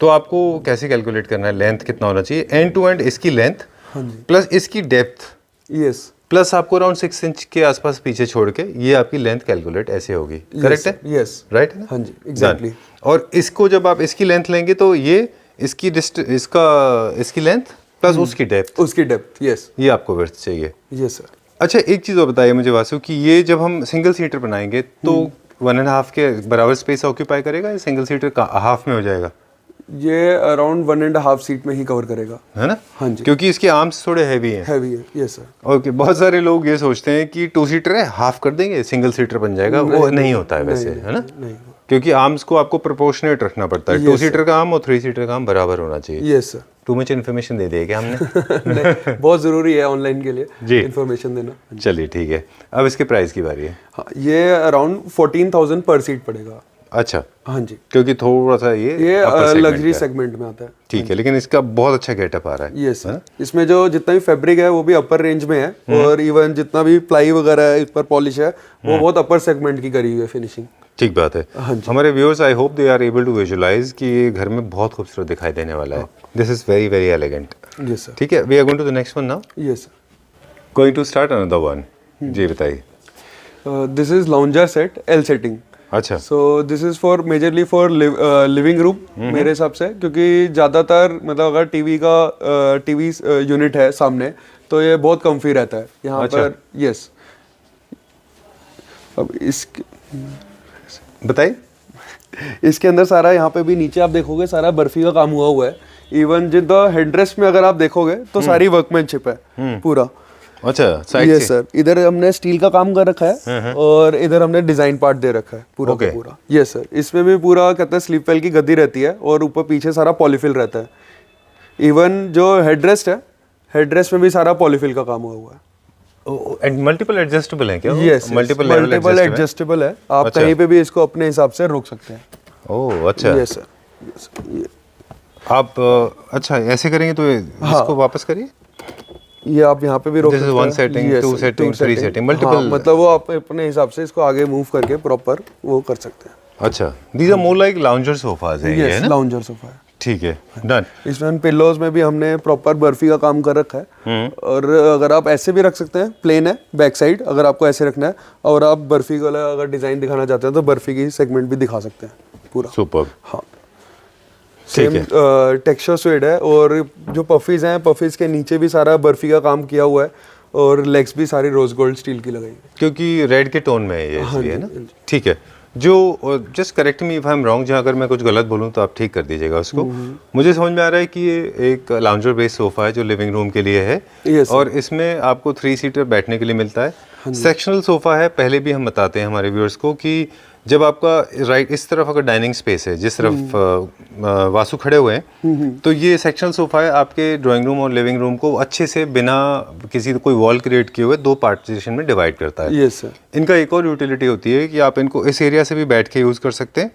तो आपको कैसे कैलकुलेट करना है, लेंथ कितना होना चाहिए, एंड टू एंड इसकी लेंथ प्लस इसकी डेप्थ, यस, प्लस आपको अराउंड 6 इंच के आसपास पीछे छोड़ के ये आपकी लेंथ कैलकुलेट ऐसे होगी, करेक्ट है? यस, राइट है ना? हाँ जी, एग्जैक्टली। और इसको जब आप इसकी लेंथ लेंगे तो ये इसकी इसकी लेंथ प्लस उसकी डेप्थ, यस, ये आपको वर्थ चाहिए। Yes sir. अच्छा, एक चीज़ और बताइए मुझे वासु कि ये जब हम सिंगल सीटर बनाएंगे तो 1.5 के बराबर स्पेस ऑक्यूपाई करेगा या सिंगल सीटर का हाफ में हो जाएगा? ये अराउंड 1.5 सीट में ही कवर करेगा, है ना? हाँ जी, क्योंकि इसके आर्म्स थोड़े हैवी हैं। हैवी है, यस सर। ओके, बहुत सारे लोग ये सोचते हैं कि 2 सीटर है, हाफ कर देंगे सिंगल सीटर बन जाएगा, वो नहीं होता है वैसे, है ना? नहीं, क्योंकि आर्म्स को आपको प्रोपोर्शनेट रखना पड़ता है। 2 सीटर का आर्म और 3 सीटर का आर्म बराबर होना चाहिए। Yes sir. Too much information दे दी है क्या हमने? नहीं, बहुत ज़रूरी है ऑनलाइन के जी। लिए इन्फॉर्मेशन देना। चलिए ठीक है, अब इसके प्राइस की बारी है। हाँ, ये अराउंड 14,000 पर सीट पड़ेगा। अच्छा, हाँ जी, क्योंकि थोड़ा सा ये लग्जरी सेगमेंट में आता है। ठीक है, लेकिन इसका बहुत अच्छा गेटअप आ रहा है। Yes sir. इसमें जो जितना भी फैब्रिक है वो भी अपर रेंज में है, और इवन जितना भी प्लाई वगैरह है, इस पर पॉलिश है, वो बहुत अपर सेगमेंट की करी हुई है फिनिशिंग। ठीक बात है। हमारे viewers, I hope they are able to visualize कि ये घर में बहुत खूबसूरत दिखाई देने वाला है। This is very very elegant. Yes sir. ठीक है, we are going to the next one now. Yes sir. Going to start another one. जी बताइए। This is lounger set, L setting. अच्छा, so this is for majorly for living room मेरे हिसाब से, क्योंकि ज़्यादातर मतलब अगर टीवी यूनिट है सामने तो ये बहुत कम्फी रहता है यहाँ पर। यस। अब इसके बताइए। इसके अंदर सारा, यहाँ पे भी नीचे आप देखोगे सारा बर्फी का काम हुआ है। इवन जितना हेडरेस्ट में अगर आप देखोगे तो सारी वर्कमैनशिप है पूरा। अच्छा, साइड यस सर। इधर हमने स्टील का काम कर रखा है, और इधर हमने डिजाइन पार्ट दे रखा है पूरा का पूरा। Yes sir. इसमें भी पूरा कहते हैं स्लीप वेल की गद्दी रहती है, और ऊपर पीछे सारा पॉलीफिल रहता है। इवन जो हेडरेस्ट है, हेडरेस्ट में भी सारा पॉलीफिल का काम हुआ है। मल्टीपल एडजस्टेबल है क्या? यस, मल्टीपल एडजस्टेबल है। आप कहीं पे भी इसको अपने हिसाब से रोक सकते हैं। ओह अच्छा। Yes sir. आप अच्छा ऐसे करेंगे तो इसको वापस करिए। ये आप यहाँ पे भी रोक सकते हैं। 1 सेटिंग, 2 सेटिंग, 3 सेटिंग, मल्टीपल। मतलब वो आप अपने हिसाब से इसको आगे मूव करके प्रॉपर वो कर सकते हैं। अच्छा, these are more like lounger sofas हैं ये, है ना? लाउंजर सोफा है। ठीक है, डन। इसमें पिल्लोज में भी हमने प्रॉपर बर्फी का काम कर रखा है, और अगर आप ऐसे भी रख सकते हैं, प्लेन है बैक साइड, अगर आपको ऐसे रखना है, और आप बर्फी वाला अगर डिजाइन दिखाना चाहते हैं तो बर्फी की सेगमेंट भी दिखा सकते हैं पूरा। सुपर्ब। हाँ, सेम टेक्सचर स्वेड है, और जो पफीज हैं, पफीज के नीचे भी सारा बर्फी का काम किया हुआ है, और लेग्स भी सारी रोज गोल्ड स्टील की लगाई है, क्योंकि रेड के टोन में है ये, इसलिए है ना? ठीक है। जो just correct me if I am wrong, जहाँ अगर मैं कुछ गलत बोलूँ तो आप ठीक कर दीजिएगा उसको। मुझे समझ में आ रहा है कि ये एक लाउंजर बेस्ड सोफा है जो लिविंग रूम के लिए है। Yes, और इसमें आपको 3 सीटर बैठने के लिए मिलता है। सेक्शनल सोफा है। पहले भी हम बताते हैं हमारे व्यूअर्स को कि जब आपका राइट इस तरफ अगर डाइनिंग स्पेस है, जिस तरफ वासु खड़े हुए हैं, तो ये सेक्शनल सोफा है आपके ड्राइंग रूम और लिविंग रूम को अच्छे से बिना किसी कोई वॉल क्रिएट किए हुए 2 पार्टीशन में डिवाइड करता है। Yes sir. इनका एक और यूटिलिटी होती है कि आप इनको इस एरिया से भी बैठ के यूज़ कर सकते हैं,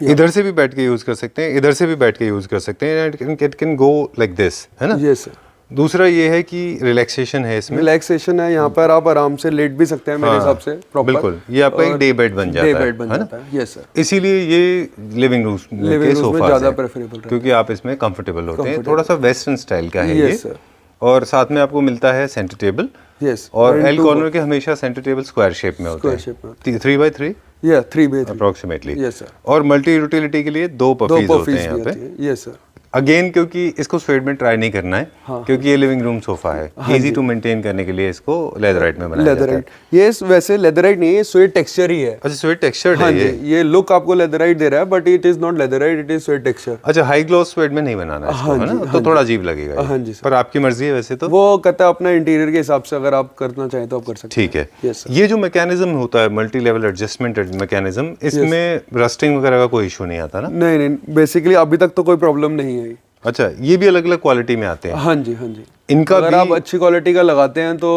इधर से भी बैठ के यूज़ कर सकते हैं, इधर से भी बैठ के यूज़ कर सकते हैं, and it can go like this, है ना? Yes sir. दूसरा ये है कि रिलैक्सेशन है इसमें। रिलैक्सेशन है, यहाँ पर आप आराम से लेट भी सकते हैं मेरे हिसाब से प्रॉपर। बिल्कुल, ये आपका एक डे बेड बन जाता है। डे बेड बन जाता है। Yes sir. इसीलिए ये लिविंग रूम के सोफा ज़्यादा प्रेफरेबल है, क्योंकि आप इसमें कंफर्टेबल होते हैं। थोड़ा सा वेस्टर्न स्टाइल का है ये। सर। और साथ में आपको मिलता है सेंटर टेबल। यस। और एल कॉर्नर के हमेशा सेंटर टेबल स्क्वायर शेप में होते हैं। 3x3 या 3x3 अप्रोक्सीमेटली। Yes sir. और मल्टी यूटिलिटी के लिए 2 पफीज होते हैं यहाँ पे। Yes sir. अगेन क्योंकि इसको स्वेट में ट्राई नहीं करना है, क्योंकि ये लिविंग रूम सोफा है, इजी टू मेंटेन करने के लिए इसको लेदराइट में बनाया जाता है। ये वैसे लेदराइट नहीं है, स्वेट टेक्सचर ही है। अच्छा, स्वेट टेक्सचर है ये लुक आपको लेदराइट दे रहा है, but it is not leatherette, it is sweat texture. अच्छा, हाई ग्लॉस स्वेट में नहीं बनाना है इसको, है ना, तो थोड़ा अजीब लगेगा। हाँ जी, पर आपकी मर्जी है वैसे तो। वो कहता है अपना इंटीरियर के हिसाब से अगर आप करना चाहें तो आप कर सकते हैं। ठीक है। ये जो मैकेनिज्म होता है, मल्टी लेवल एडजस्टमेंट मैकेनिज्म, इसमें रस्टिंग वगैरह का कोई इशू नहीं आता ना? नहीं, बेसिकली अभी तक तो कोई प्रॉब्लम नहीं है। अच्छा, ये भी अलग अलग क्वालिटी में आते हैं? हाँ जी, हाँ जी। इनका अगर आप अच्छी क्वालिटी का लगाते हैं तो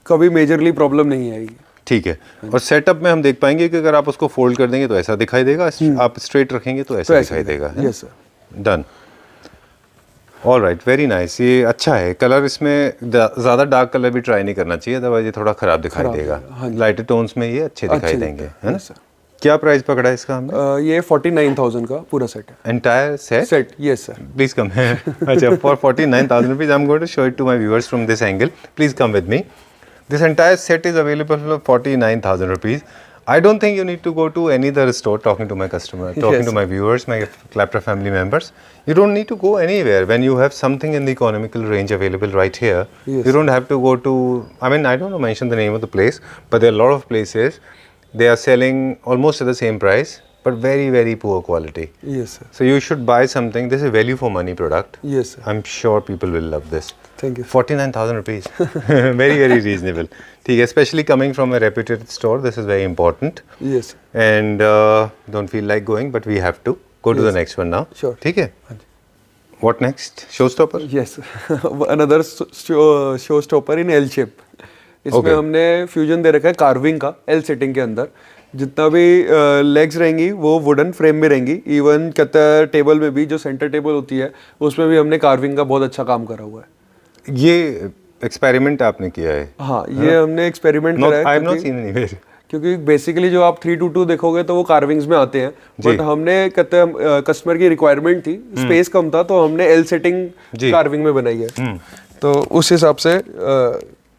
कभी मेजरली प्रॉब्लम नहीं आएगी। ठीक है। और सेटअप में हम देख पाएंगे कि अगर आप उसको फोल्ड कर देंगे तो ऐसा दिखाई देगा, आप स्ट्रेट रखेंगे तो ऐसा दिखाई देगा। Yes sir. Done. All right, very nice. ये अच्छा है। कलर इसमें ज़्यादा डार्क कलर भी ट्राई नहीं करना चाहिए, अदरवाइज ये थोड़ा ख़राब दिखाई देगा। लाइटर टोन्स में ये अच्छे दिखाई देंगे, है ना सर? क्या प्राइस पकड़ा है इसका हमने? ये 49,000 का पूरा सेट है। Entire set? Yes sir. Please come here. अच्छा, for 49,000 rupees, I'm going to show it to my viewers from this angle. Please come with me. This entire set is available for 49,000 rupees. I don't think you need to go to any other store talking to my customer, talking to my viewers, my Claptra family members. You don't need to go anywhere when you have something in the economical range available right here. You don't have to go to, I mean, I don't want to mention the name of the place, but there are a lot of places. They are selling almost at the same price, but very, very poor quality. Yes, sir. So you should buy something. This is value for money product. Yes, sir. I'm sure people will love this. Thank you. 49,000 rupees. Very, very reasonable. ठीक है, especially coming from a reputed store, this is very important. Yes. And don't feel like going, but we have to go to the next one now. Sure. ठीक है? What next? Showstopper? Yes. Another showstopper in L shape. इसमें हमने fusion दे रखा है carving का L setting के अंदर। जितना भी लेग्स रहेंगी वो वुडन फ्रेम में रहेंगी। इवन कहता टेबल में भी जो सेंटर टेबल होती है उसमें भी हमने कार्विंग का बहुत अच्छा काम करा हुआ है। ये एक्सपेरिमेंट आपने किया है? हाँ, ये हमने एक्सपेरिमेंट करा है। I have not seen anywhere. क्योंकि बेसिकली जो आप 322 देखोगे तो वो कार्विंग्स में आते हैं, बट हमने कहते हैं कस्टमर की रिक्वायरमेंट थी, स्पेस कम था, तो हमने एल सेटिंग कार्विंग में बनाई है। तो उस हिसाब से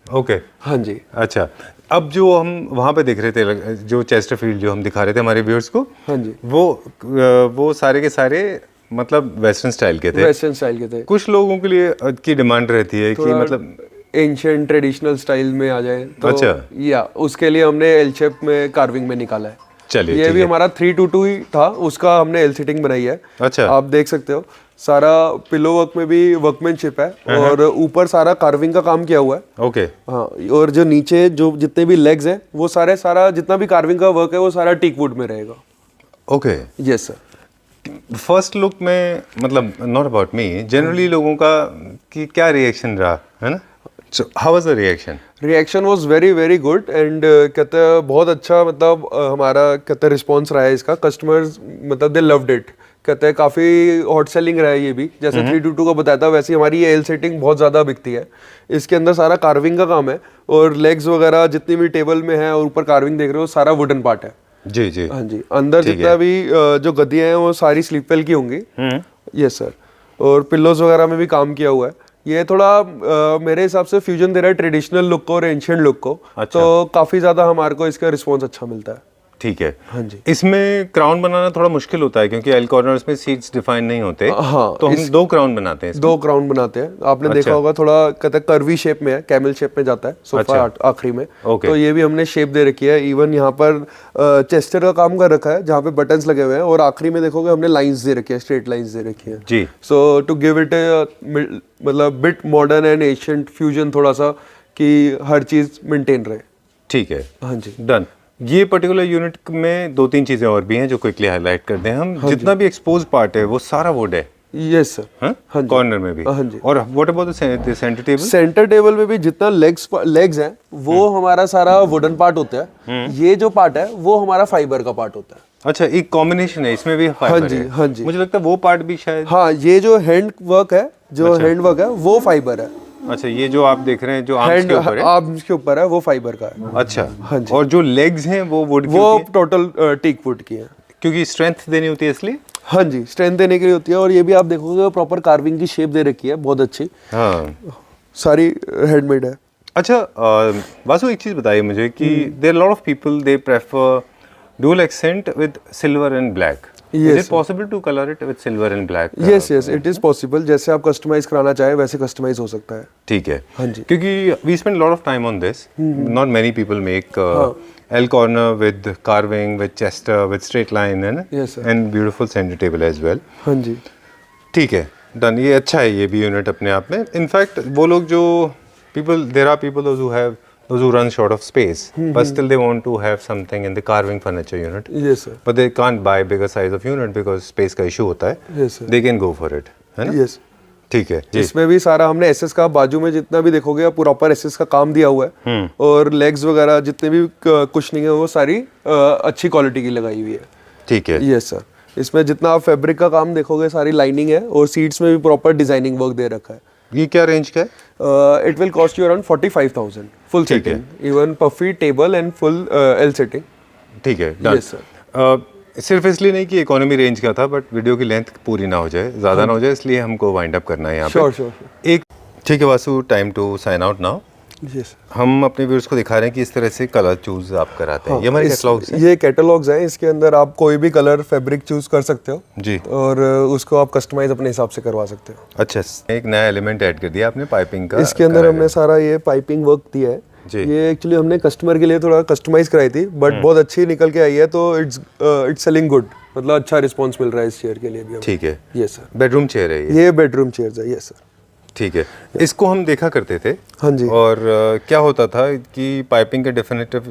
ओके। हाँ जी। अच्छा, अब जो हम वहाँ पे देख रहे थे, जो चेस्टरफील्ड जो हम दिखा रहे थे हमारे व्यूअर्स को, हाँ जी, वो सारे के सारे मतलब वेस्टर्न स्टाइल के थे। वेस्टर्न स्टाइल के थे। कुछ लोगों के लिए की डिमांड रहती है कि मतलब एंशिएंट ट्रेडिशनल स्टाइल में आ जाए तो अच्छा, या उसके लिए हमने एल शेप में कार्विंग में निकाला है। चलिए, ये भी हमारा 322 ही था, उसका हमने एल सेटिंग बनाई है। अच्छा, आप देख सकते हो सारा पिलो वर्क में भी वर्कमैनशिप है और ऊपर सारा कार्विंग का काम किया हुआ है। ओके। हाँ, और जो नीचे जो जितने भी लेग्स हैं वो सारा जितना भी कार्विंग का वर्क है वो सारा टीक वुड में रहेगा। Okay. Yes sir. First look में मतलब नॉट अबाउट मी, जनरली लोगों का कि क्या रिएक्शन रहा, है ना? So how was the reaction? Reaction was very very good and कहते हैं बहुत अच्छा, मतलब हमारा कहते हैं रिस्पॉन्स रहा है इसका। कस्टमर्स मतलब दे लव्ड इट, कहते हैं काफ़ी हॉट सेलिंग रहा है ये भी। जैसे 322 का बताया था वैसे हमारी ये एल सेटिंग बहुत ज़्यादा बिकती है। इसके अंदर सारा कार्विंग का काम है और लेग्स वगैरह जितनी भी टेबल में है और ऊपर कार्विंग देख रहे हो सारा वुडन पार्ट है। जी जी। हाँ जी, अंदर जितना भी जो गद्दियाँ हैं वो सारी स्लीप वेल की होंगी। Yes sir. और पिल्लोज वगैरह में भी काम किया हुआ है। ये थोड़ा मेरे हिसाब से फ्यूजन दे रहा है ट्रेडिशनल लुक को और एंशिएंट लुक को। अच्छा। तो काफी ज्यादा हमारे को इसका रिस्पॉन्स अच्छा मिलता है। ठीक है। हाँ जी। इसमें क्राउन बनाना थोड़ा मुश्किल होता है क्योंकि एल कॉर्नर्स में सीट्स डिफाइन नहीं होते। हाँ, तो हम 2 क्राउन बनाते हैं। 2 क्राउन बनाते हैं। आपने देखा होगा थोड़ा कहते हैं कर्वी शेप में है, कैमल शेप में जाता है सोफा आखिरी में। तो ये भी हमने शेप दे रखी है। इवन यहाँ पर चेस्टर का काम कर रखा है जहाँ पे बटन्स लगे हुए हैं और आखिरी में देखोगे हमने लाइंस दे रखी है, स्ट्रेट लाइंस दे रखी है जी। सो टू गिव इट मतलब bit modern and ancient fusion, थोड़ा सा कि हर चीज मेंटेन रहे। ठीक है। हाँ जी, डन। ये पर्टिकुलर यूनिट में 2-3 चीजें और भी हैं जो क्विकली हाईलाइट कर दें हम। जितना भी एक्सपोज पार्ट है वो सारा वुड है। Yes sir. हाँ, कॉर्नर में भी। हाँ जी। और what about the centre table? Centre table में भी जितना लेग्स हैं वो हमारा सारा वुडन पार्ट होता है। ये जो पार्ट है वो हमारा फाइबर का पार्ट होता है। अच्छा, एक कॉम्बिनेशन है इसमें भी फाइबर। हाँ जी, है। हाँ जी। मुझे लगता है वो पार्ट भी शायद। हाँ, ये जो हैंड वर्क है, जो हैंड वर्क है वो फाइबर है। अच्छा, ये जो आप देख रहे हैं जो आर्म्स के ऊपर है, आर्म्स के ऊपर है वो फाइबर का है। अच्छा। हाँ जी। और जो लेग्स हैं वो वुड की वो टोटल टीक वुड की है क्योंकि स्ट्रेंथ देनी होती है इसलिए। हाँ जी, स्ट्रेंथ देने के लिए होती है। और ये भी आप देखोगे प्रॉपर कार्विंग की शेप दे रखी है, बहुत अच्छी। हाँ, सारी हैंडमेड है। अच्छा, वासु एक चीज बताइए मुझे कि there lot of people they prefer dual accent with silver and black. Is it possible to color it with silver and black? Yes yes it is possible, जैसे आप कस्टमाइज कराना चाहें वैसे कस्टमाइज हो सकता है। ठीक है, हाँ जी। क्योंकि we spend a lot of time on this. Not many people make L corner with carving, with chester, with straight line, Yes, sir. and beautiful center table as well. हाँ जी। ठीक है, डन। ये अच्छा है ये भी यूनिट अपने आप में। इनफैक्ट वो लोग जो there are people those who run short of space, but still they want to have something in the carving furniture unit. Yes sir. But they can't buy bigger size of unit because space का issue होता है। Yes, sir. They can go for it, है ना? Yes. ठीक है जी। इसमें भी सारा हमने एसएस का, बाजू में जितना भी देखोगे प्रॉपर एसएस का काम दिया हुआ है, और लेग्स वगैरह जितने भी कुशनिंग है वो सारी अच्छी क्वालिटी की लगाई हुई है। ठीक है, यस सर। इसमें जितना आप फैब्रिक का काम देखोगे सारी लाइनिंग है, और सीट्स में भी प्रॉपर डिजाइनिंग वर्क दे रखा है। ये क्या रेंज का है? It will cost you around 45,000 full ठीक है। Setting, even puffy table and full L setting. ठीक है, डन। Yes sir. सिर्फ इसलिए नहीं कि इकोनॉमी रेंज का था, बट वीडियो की लेंथ पूरी ना हो जाए, ज़्यादा ना हो जाए, इसलिए हमको वाइंड अप करना है यहाँ पे। Sure sure. एक ठीक है Vasu, time to sign out now. Yes. हम अपने व्यूअर्स को दिखा रहे हैं कि इस तरह से कलर चूज आप कराते हैं। ये हमारे कैटलॉग्स हैं। ये कैटलॉग्स हैं, इसके अंदर आप कोई भी कलर फैब्रिक चूज कर सकते हो जी, और उसको आप कस्टमाइज अपने हिसाब से करवा सकते हो। अच्छा, एक नया एलिमेंट ऐड कर दिया आपने पाइपिंग का। इसके अंदर हमने सारा ये पाइपिंग वर्क दिया है जी। ये एक्चुअली हमने कस्टमर के लिए थोड़ा कस्टमाइज कराई थी, बट बहुत अच्छी निकल के आई है, तो इट्स सेलिंग गुड, मतलब अच्छा रिस्पांस मिल रहा है इस चेयर के लिए भी। ठीक है, यस सर। बेडरूम चेयर है ये। ये बेडरूम चेयर्स है। Yes sir. ठीक है, इसको हम देखा करते थे। हाँ जी। और क्या होता था कि पाइपिंग का डेफिनेटिव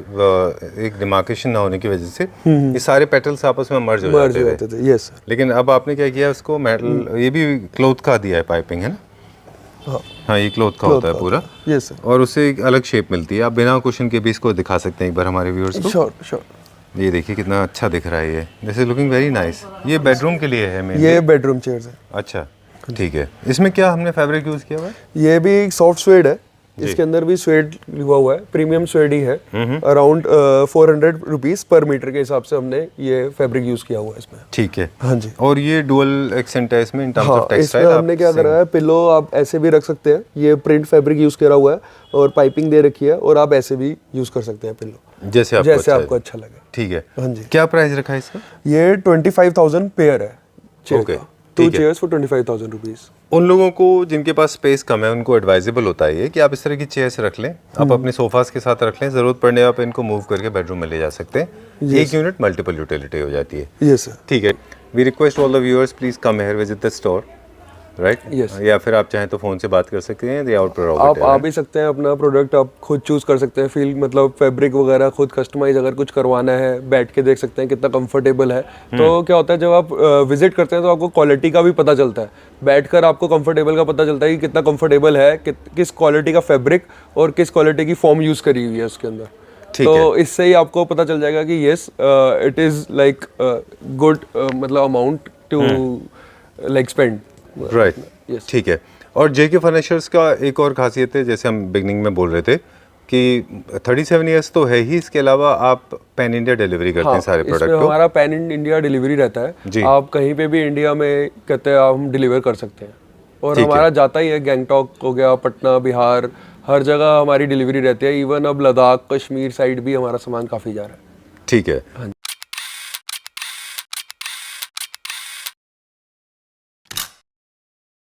एक डिमार्केशन ना होने की वजह से ये सारे पेटल्स आपस में मर्ज हो जाते थे। Yes sir. लेकिन अब आपने क्या किया, उसको मेटल, ये भी क्लॉथ का दिया है पाइपिंग, है ना? हाँ, ये क्लॉथ का होता है पूरा। Yes sir. और उससे एक अलग शेप मिलती है। आप बिना कुशन के भी इसको दिखा सकते हैं एक बार हमारे व्यूअर्स को। Sure sure. ये देखिए कितना अच्छा दिख रहा है ये, this is looking very nice. ये बेडरूम के लिए है मेनली। ये बेडरूम चेयर्स है। अच्छा, ठीक है। इसमें क्या हमने फैब्रिक यूज किया हुआ है? ये भी सॉफ्ट स्वेड है, इसके अंदर भी स्वेड लिखा हुआ है, प्रीमियम स्वेड ही है। अराउंड 400 रुपीज पर मीटर के हिसाब से हमने ये फैब्रिक यूज किया हुआ है इसमें। ठीक है। हाँ जी। और ये डुअल एक्सेंट है इसमें इन टर्म्स ऑफ इसमें टेक्सटाइल। हमने क्या करा है, पिलो आप ऐसे भी रख सकते हैं, ये प्रिंट फैब्रिक यूज करा हुआ है और पाइपिंग दे रखी है, और आप ऐसे भी यूज कर सकते हैं पिलो, जैसे आपको अच्छा लगे। ठीक है। हाँ जी। क्या प्राइस रखा है इसका? ये 25,000 पेयर है चेयर Okay, का, 2 चेयर्स फॉर 25,000 रुपीज। उन लोगों को जिनके पास स्पेस कम है उनको एडवाइजेबल होता है ये कि आप इस तरह की चेयर्स रख लें, आप अपने सोफास के साथ रख लें, जरूरत पड़ने आप इनको मूव करके बेडरूम में ले जा सकते हैं। एक यूनिट मल्टीपल यूटिलिटी हो जाती है। Yes sir. ठीक है। We request all the viewers please come here, visit the store, right? Yes. या फिर आप चाहें तो फोन से बात कर सकते हैं, आप आ भी सकते हैं, अपना प्रोडक्ट आप खुद चूज कर सकते हैं, फील मतलब फैब्रिक वगैरह खुद कस्टमाइज अगर कुछ करवाना है, बैठ के देख सकते हैं कितना कंफर्टेबल है। तो क्या होता है, जब आप विजिट करते हैं तो आपको क्वालिटी का भी पता चलता है, बैठकर आपको कंफर्टेबल का पता चलता है कि कितना कंफर्टेबल है, किस क्वालिटी का फैब्रिक और किस क्वालिटी की फॉर्म यूज करी हुई है उसके अंदर। तो इससे ही आपको पता चल जाएगा कि yes it is like good मतलब amount to like spend. Right, Yes. ठीक है। और जेके फर्नीचर्स का एक और खासियत है, जैसे हम बिगनिंग में बोल रहे थे कि 37 इयर्स तो है ही, इसके अलावा आप पैन इंडिया डिलीवरी करते हैं सारे प्रोडक्ट को। हमारा पैन इंडिया डिलीवरी रहता है, आप कहीं पे भी इंडिया में कहते हैं हम डिलीवर कर सकते हैं, और हमारा जाता ही है, गैंगटॉक हो गया, पटना, बिहार, हर जगह हमारी डिलीवरी रहती है। इवन अब लद्दाख, कश्मीर साइड भी हमारा सामान काफ़ी जा रहा है। ठीक है।